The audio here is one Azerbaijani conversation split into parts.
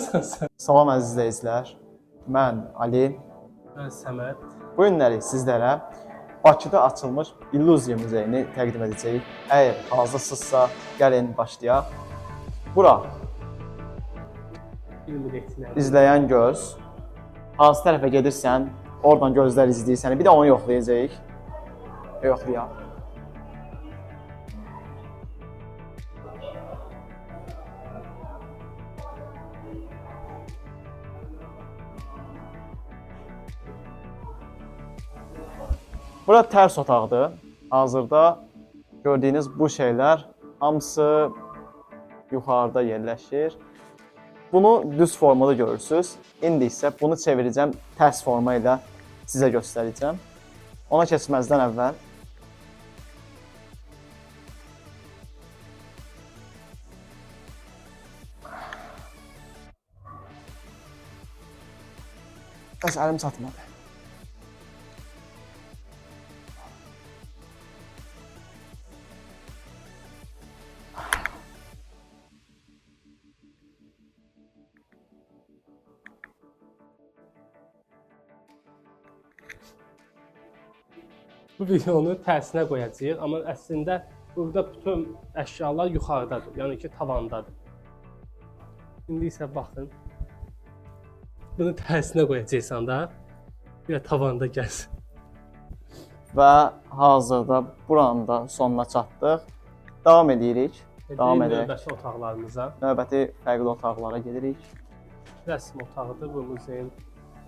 Haradasan sən? Salam əziz izləyicilər. Mən Ali. Mən Səməd. Bu günləri sizlərə Bakıda açılmış İllüziya muzeyini təqdim edəcəyik. Əgər hazırsınızsa, gəlin başlayaq. Bura izləyən göz. Hansı tərəfə gedirsən, oradan gözlər izləyir səni. Bir də onu yoxlayacağıq. Yoxlayaq. Bura tərs otaqdır. Hazırda gördüyünüz bu şeylər hamısı yuxarıda yerləşir. Bunu düz formada görürsünüz. İndi isə bunu çevirəcəm tərs forma ilə sizə göstərəcəm. Ona keçməzdən əvvəl bəs əlim çatmadı. Bu videonu tərsinə qoyacağıq, amma əslində burada bütün əşyalar yuxarıdadır, yəni ki tavandadır. İndi isə baxın. Bunu tərsinə qoyacaqsan da, bir də tavanda gəlsin. Və hazırda buranın da sonuna çatdıq. Davam edirik. Davam edək. Növbəti otaqlarımıza. Növbəti fərqli otaqlara gedirik. Rəsm otağıdır bu muzeyin.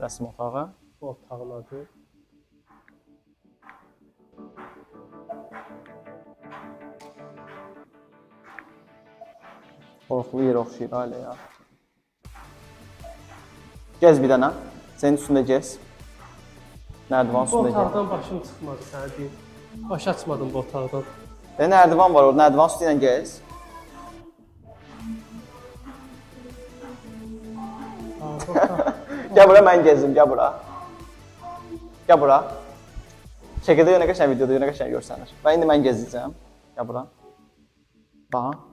Rəsm otağı. Bu otağın adı. Qorxulu yer oxşayır ailə ya. Gez bir dənə. Senin üstündə gez. Nərdivan Bu üstündə gez. otaqdan başım çıxmadı sənə deyim. Baş açmadım bu otaqdan. Nərdivan var orada. Nərdivan üstü ilə gez. Gəl bura, mən gezdim. Gəl bura. Gəl bura. Şəkildə yenə qəşəng videoda yenə qəşəng görsənir. Və indi mən gezəcəm. Gəl bura. Bax.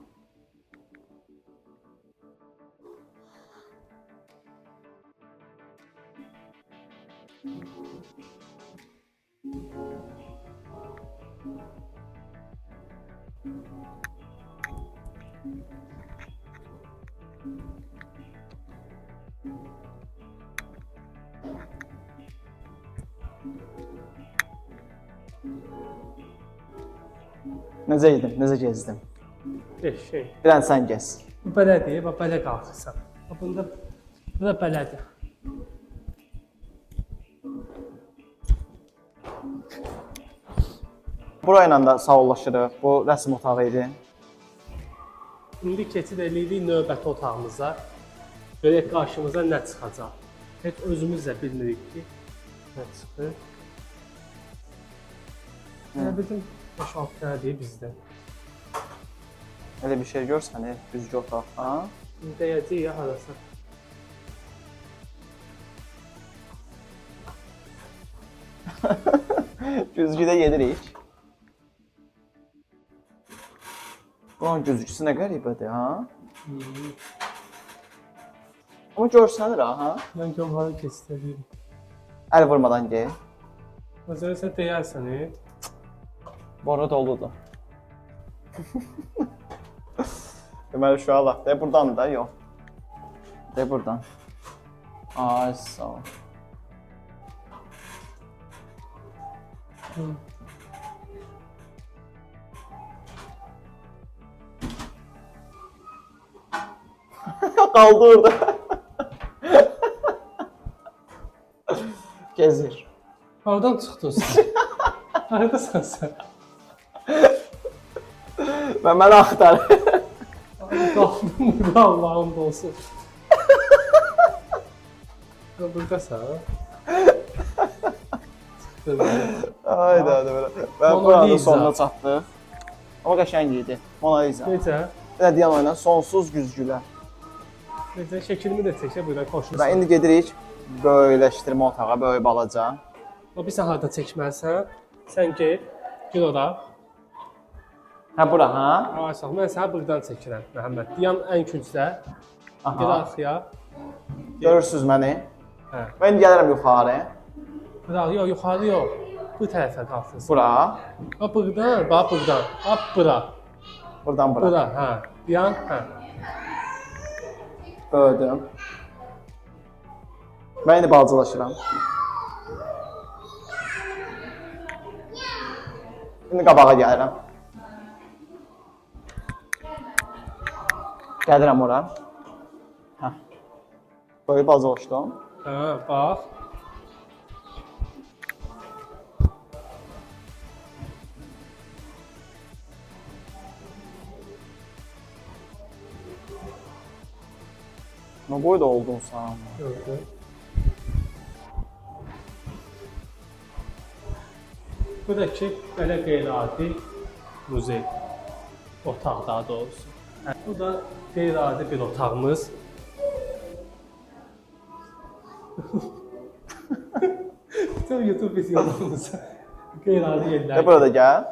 Necə idim, necə gezdim? Şey. Bir dənə sən gez. Bu belədir, bax belə qalxırsan. Bax bunda bu da belədir. Burayla da sağollaşırıq. Bu rəsm otağı idi. İndi keçid edirik növbəti otağımıza. Görək qarşımıza nə çıxacaq. Heç özümüz də bilmirik ki, nə çıxır. Nə bizim 5-6 dənə deyil bizdə. Elə bir şey görsən, düzgü otaq, ha? Deyəcək ya harasa. Güzgüdə gedirik. Bunun güzgüsü nə qəribədir, ha? Amma görsənir, ha? Mən gömharı keçirəyim. Əl vurmadan gey. Məsələn, sən deyərsən, Bora doludur. Deməli, şu an de buradan da, yox. De buradan. Ay, sağ ol. Qaldı orada. Gezir. Haradan çıxdın sən? Haradasan sən? Və məni axtar. Qaldım burada, Allah'ım da olsun. Buradasan. Çıxdın. Hayda, belə. Və buranın sonuna çatdıq. Amma qəşəng idi. Mona Lisa. Necə? Nə deyən oynan, sonsuz güzgülər. Necə, şəklimi də çəkə buradan xoşlusan. Və indi gedirik böyləşdirmə otağa, böyük balaca. Bir sən harada çəkməlisən, sən get, gir ora. Hə, bura, ha? Ayşə, mən səni buradan çəkirəm, Məhəmməd. Dayan ən küncdə, gir arxaya. Görürsüz məni? Hə. Mən indi gəlirəm yuxarı. Bura, yox, yuxarı yox. Bu tərəfə qalxırsın. Bura. Bax buradan, bax buradan. Bax bura. Buradan bura. Bura, hə. Yan, hə. Böldüm. Mən indi balacalaşıram. İndi qabağa gəlirəm. Gəlirəm ora. Hə. Böyle balacalaşdım. Hə, bax. Ne boyda oldun sen? Gördün. Buradakı belə qeyri-adi muzey. Otaq daha doğrusu. Hə, bu da qeyri-adi bir otağımız. Sen YouTube videolarımız qeyri-adi yerlər. Gel burada gel.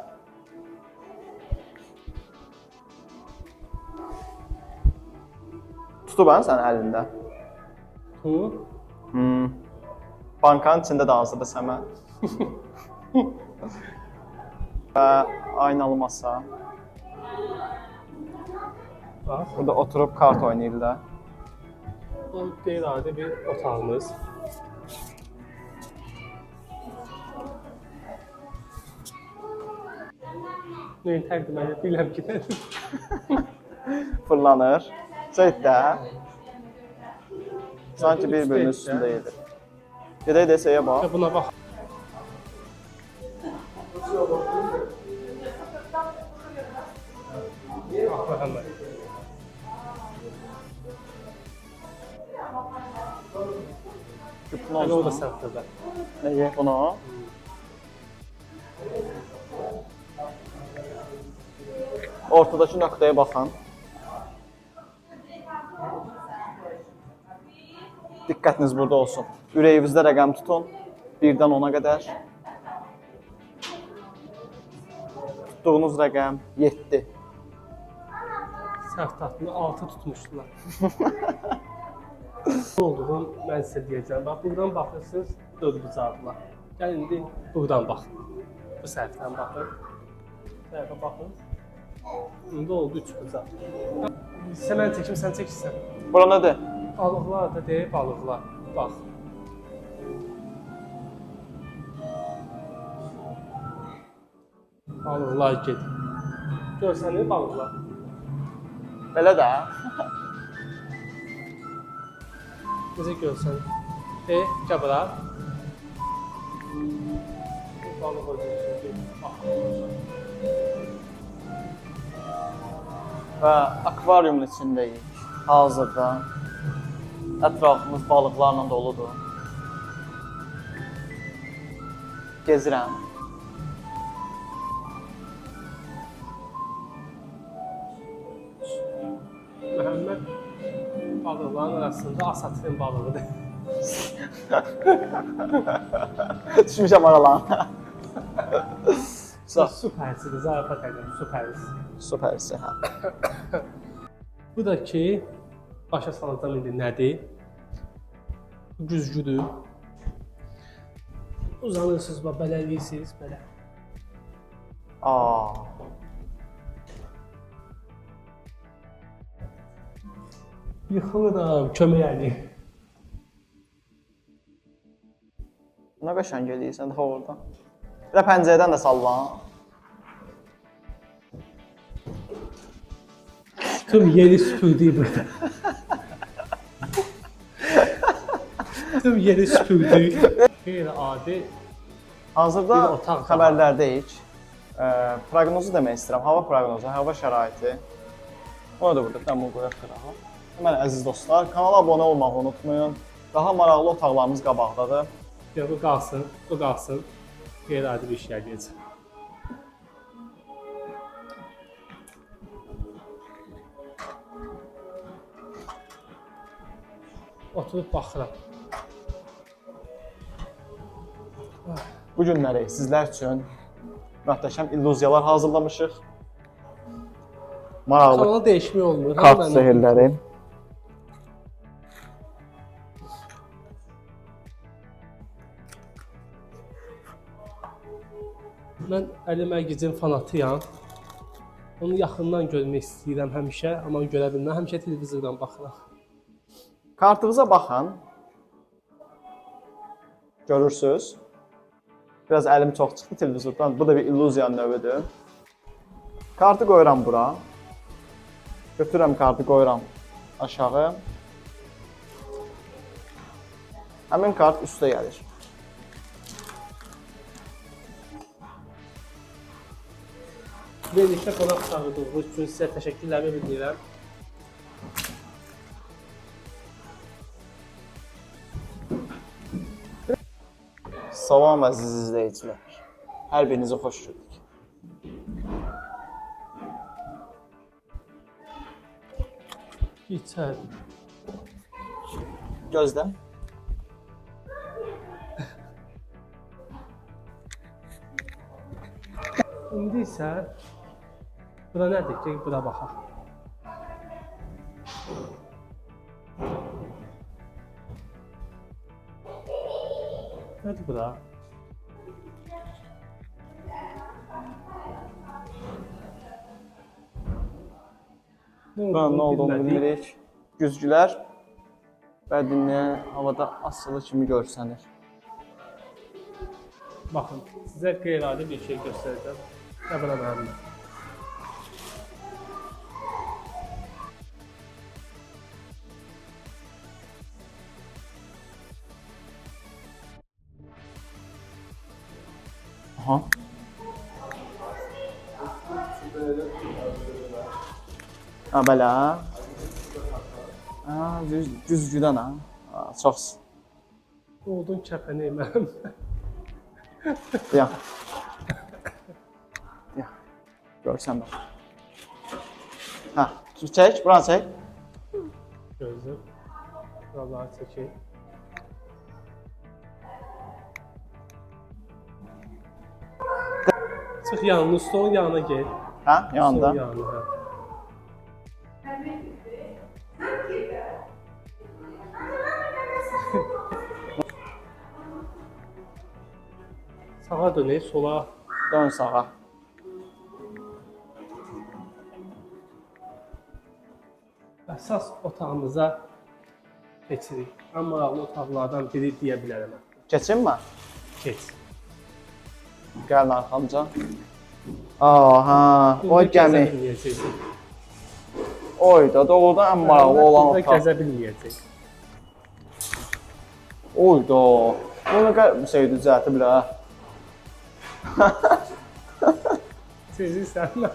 Tutu ben sen elinde. Tu. Bankanın içinde de hazırda Səmən. Və aynalı masa. Bax. Burada oturup kart oynayırlar. Bu qeyri-adi bir otağımız. Neyi təqdim edə biləm ki, Fırlanır. Zeyt də. Sanki bir-birinin üstündə yedir. Gedək desəyə bax. buna bax. Bax, həmən. Bunu Hələ o da olsun. səhvdə. Nəyə bunu? Ortadakı nöqtəyə baxın. Diqqətiniz burada olsun. Ürəyinizdə rəqəm tutun. 1-dən 10-a qədər. Tutduğunuz rəqəm 7. Səhv taxtını 6 tutmuşdular. Ne olduğunu mən sizə deyəcəm. Bax, buradan baxırsınız, 4 bucaqlar. Gəlin indi buradan baxın. Bu səhvdən baxın. Səhvə baxın. İndi oldu 3 bucaq. Sən mən çəkim, sən çəkirsən. Bura nədir? Balıqlar da deyil, balıqlar. Bax. Balıqlar gedir. Görsənir balıqlar. Belə də. Necə görsən? Gəl bura. Balıq özü. Bax. Və akvariumun içindəyik. Hazırda. Ətrafımız balıqlarla doludur. Gezirəm. Məhəmməd balıqların arasında asatrin balığıdır. Düşmüşəm aralarına. Su pərisidir, zarafat edirəm, su pərisi. Su pərisi, hə. Bu da ki, başa salacağım indi nədir? Güzgüdür. Uzanırsınız, belə eləyirsiniz, belə. Aa. Yıxılıram, kömək edin. Nə qəşəng eləyirsən daha orada. Bir də pəncərədən də sallan. Tüm yeri süpürdük burada. Tüm yeri süpürdük. Qeyri-adi Hazırda Bir otaq xəbərlərdəyik. Proqnozu demək istəyirəm. Hava proqnozu, hava şəraiti. Onu da burada bir dənə qoyaq qırağa. Deməli, əziz dostlar, kanala abunə olmağı unutmayın. Daha maraqlı otaqlarımız qabaqdadır. Ya bu qalsın, bu qalsın. Qeyri-adi bir şey eləyəcəm. Oturub baxıram. Bu günləri sizlər üçün möhtəşəm illüziyalar hazırlamışıq. Maraqlı Kanala dəyişmək olmur. kart sehirləri. Mən Əli Məgicin fanatıyam. Onu yaxından görmək istəyirəm həmişə, amma görə bilmirəm. Həmişə televizordan baxıram. Kartınıza baxın. Görürsüz. Biraz əlim çox çıxdı televizordan. Bu da bir illüziyanın növüdür. Kartı qoyuram bura. Götürürəm kartı qoyuram aşağı. Həmin kart üstə gəlir. Verilişdə qonaq çağırdığınız üçün sizə təşəkkürlərimi bildirirəm. Salam əziz izləyicilər. Hər birinizi xoş gördük. İçər. Gözlə. İndi isə bura nədir ki? Bura baxaq. Nədir bura? Buranın nə olduğunu bilmirik. Güzgülər bədənə havada asılı kimi görsənir. Baxın, sizə qeyri-adi bir şey göstərəcəm. Və buna mənim. Aha. Ha belə. Ha, güzgüdən ha. Ha, çox. Oldun kəpəni mənim. Ya. Ya. Görsən bax. Ha, çək, buranı çək. Gözüm. Buraları çəkeyim. Çıx yanına, stolun yanına gel. Ha, yanında. Stolun yanına, hə. Sağa dönək, sola. Dön sağa. Əsas otağımıza keçirik. Ən maraqlı otaqlardan biri deyə bilərəm. Keçinmə. Keç. Gəlin arxamca. Aha, o gəmi. Oy da doğrudan ən maraqlı olan Burada otaq. gəzə bilməyəcək. Oy da. Bunu şey düzəltib bilə. Sezirsən nə?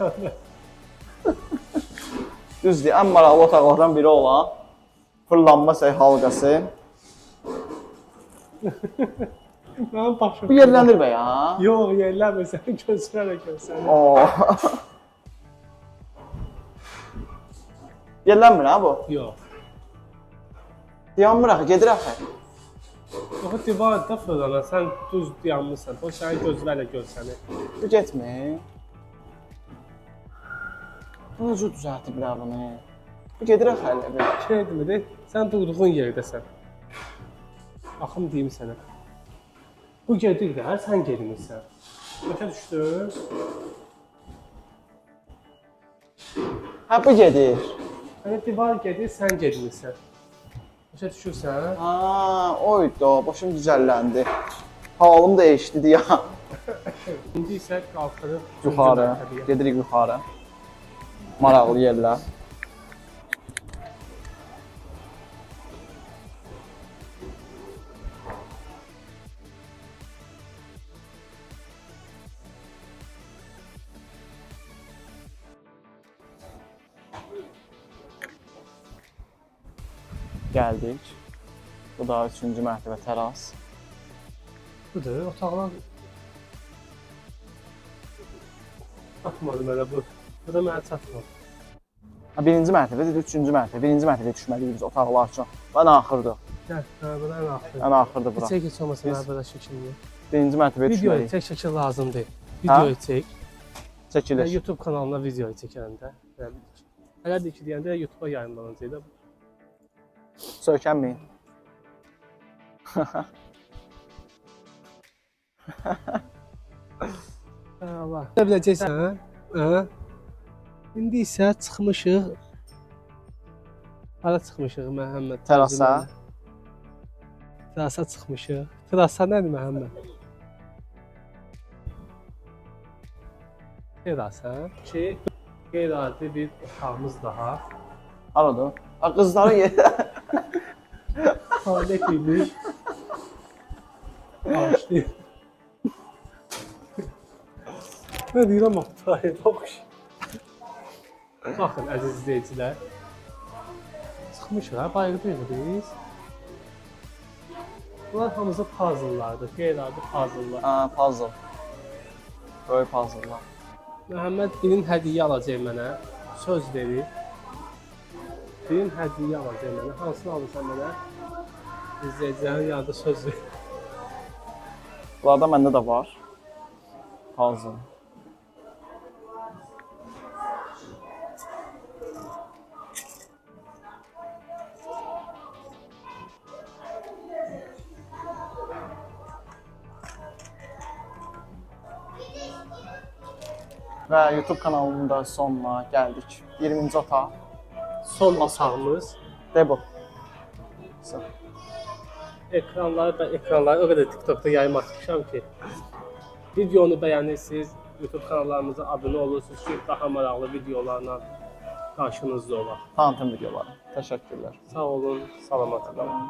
Düzdür, ən maraqlı otaqlardan biri olan fırlanma halqası. Mənim başım. Bu yerlənir bə ya. Yox, yerlənmirsən, gözlərlə görsənir. Oo. Yerlənmir ha bu? Yox. Dayanmır axı, gedir axı. Yox, divarda fırlana, sən düz dayanmırsan, o sənin gözlərlə görsənir. Bu getmir. Bu necə düzəltiblər bunu? Bu gedir axı hələ bir. Şey demir, sən durduğun yerdəsən. Axım deyim sənə. Bu gedir də, sən getmirsən. Başa düşdün? Ha bu gedir. Hani divar gedir, sən getmirsən. Başa düşürsən? Ha, oy da, başım düzəlləndi. Halım dəyişdi deyə. İndi isə qalxırıq Yuxarı, gedirik yuxarı. Maraqlı yerlər. Gəldik. Bu da 3-cü mərtəbə təras. Budur, otaqlar... Atmadı mənə bu. Bu da mənə çatmadı. Ha, birinci mərtəbədir, 3-cü mərtəbə. Birinci mərtəbəyə düşməliyik biz otaqlar üçün. Ən axırdır. Gəl, bura ən axırı. Ən axırdır bura. Çək heç olmasa mənə belə şəkilli. Birinci mərtəbəyə Videoyu düşməliyik. çək, şəkil lazım deyil. Videoyu çək. Çəkilir. YouTube kanalına videoyu çəkəndə. Hələ də ki deyəndə YouTube'a yayınlanacaq da. Söykənməyin. var. Nə biləcəksən? Hə? İndi isə çıxmışıq. Hara çıxmışıq Məhəmməd? Terasa. Terasa çıxmışıq. Terasa nədir Məhəmməd? Terasa ki, qeyri-adi bir otağımız daha. Haradır? Qızların yeri. Tualet gibi. Başlayın. Nə deyirəm o tualet oxş. Baxın əziz izləyicilər. Çıxmışıq ha, bayırdayıq biz. Bunlar hamısı puzzle'lardır, qeyri-adi puzzle'lar. Ha, puzzle. Böyle puzzle'lar. Məhəmməd birin hədiyyə alacaq mənə. Söz verir. Birin hədiyyə alacaq mənə. Hansını alırsan mənə? İzləyicilərin yanında söz ver. Bunlarda məndə də var. Puzzle. Və YouTube kanalının da sonuna gəldik. 20-ci otaq. Son otağımız. De bu. Ekranları o qədər TikTokda yaymışam ki, videonu bəyənirsiniz, YouTube kanallarımıza abunə olursunuz ki, daha maraqlı videolarla qarşınızda olaq. Tanıtım videoları. Təşəkkürlər. Sağ olun, salamat qalın.